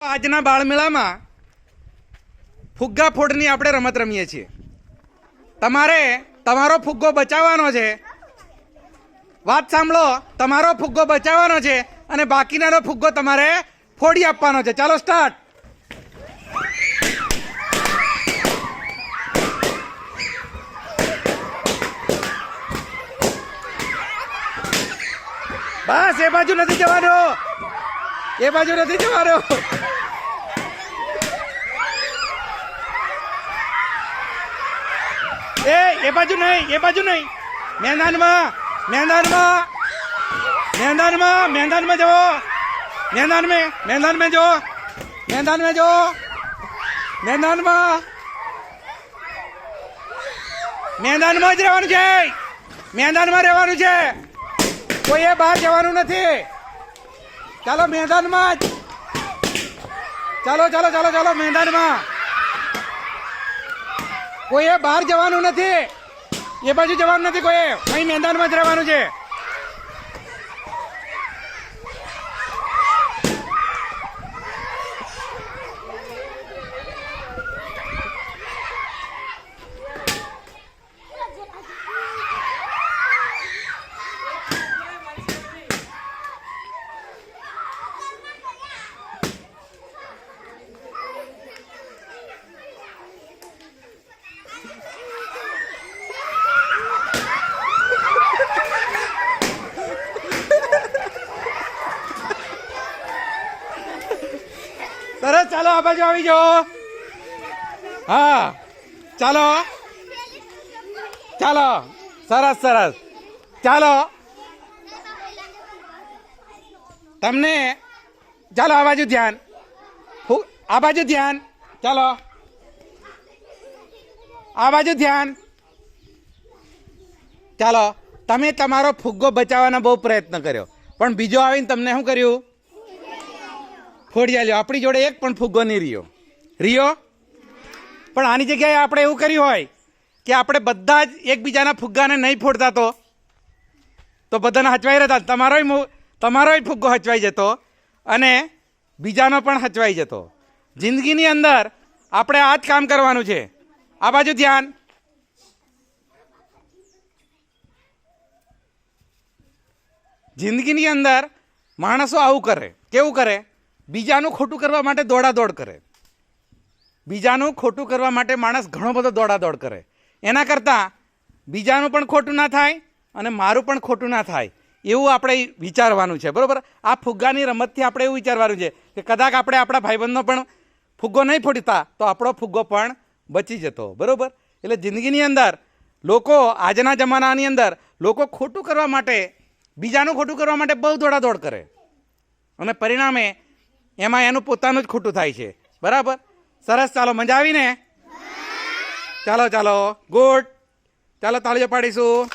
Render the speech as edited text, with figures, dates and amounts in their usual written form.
આજના બાળમેળામાં ફુગ્ગા ફોડની આપણે રમત રમીએ છીએ. તમારે તમારો ફુગ્ગો બચાવવાનો છે. વાત સાંભળો, તમારો ફુગ્ગો બચાવવાનો છે અને બાકીનાનો ફુગ્ગો તમારે ફોડી આપવાનો છે. ચાલો સ્ટાર્ટ. બસ એ બાજુ નથી જવાનું, એ બાજુ નથી જવાનું. એ બાજુ નહીં, એ બાજુ નહીં. મેદાનમાં મેદાનમાં મેદાનમાં મેદાનમાં જવો. મેદાન મેં જો, મેદાન में જો, મેદાનમાં મેદાનમાં જ રહેવાનું છે. મેદાનમાં રહેવાનું છે, કોઈએ બહાર જવાનું નથી. ચાલો મેદાનમાં જ. ચાલો ચાલો ચાલો ચાલો મેદાનમાં. કોઈએ બહાર જવાનું નથી, એ બાજુ જવાનું નથી કોઈએ. અહીં મેદાનમાં જ રહેવાનું છે. સરસ, ચાલો આ બાજુ આવી જાઓ. હા ચાલો ચાલો, સરસ સરસ. ચાલો તમને, ચાલો આ બાજુ ધ્યાન, આ બાજુ ધ્યાન. ચાલો આ બાજુ ધ્યાન. ચાલો, તમે તમારો ફુગ્ગો બચાવવાનો બહુ પ્રયત્ન કર્યો, પણ બીજો આવીને તમને શું કર્યું? ફોડી આલ્યો. આપણી જોડે એક પણ ફુગ્ગો નહીં રહ્યો. પણ આની જગ્યાએ આપણે એવું કર્યું હોય કે આપણે બધા જ એકબીજાના ફુગ્ગાને નહીં ફોડતા તો બધાને હચવાઈ રહેતા. તમારોય ફુગ્ગો હચવાઈ જતો અને બીજાનો પણ હચવાઈ જતો. જિંદગીની અંદર આપણે આ જ કામ કરવાનું છે. આ બાજુ ધ્યાન. જિંદગીની અંદર માણસો આવું કરે. કેવું કરે? બીજાનું ખોટું કરવા માટે દોડાદોડ કરે. બીજાનું ખોટું કરવા માટે માણસ ઘણો બધો દોડાદોડ કરે. એના કરતાં બીજાનું પણ ખોટું ના થાય અને મારું પણ ખોટું ના થાય એવું આપણે વિચારવાનું છે. બરાબર? આ ફુગ્ગાની રમતથી આપણે એવું વિચારવાનું છે કે કદાચ આપણે આપણા ભાઈબંધનો પણ ફુગ્ગો નહીં ફોડતા તો આપણો ફુગ્ગો પણ બચી જતો. બરાબર? એટલે જિંદગીની અંદર લોકો, આજના જમાનાની અંદર લોકો ખોટું કરવા માટે, બીજાનું ખોટું કરવા માટે બહુ દોડાદોડ કરે અને પરિણામે એમાં એનું પોતાનું જ ખોટું થાય છે. બરાબર? સરસ, ચાલો મજા આવીને? ચાલો ચાલો, ગુડ. ચાલો તાળીઓ પાડીશું.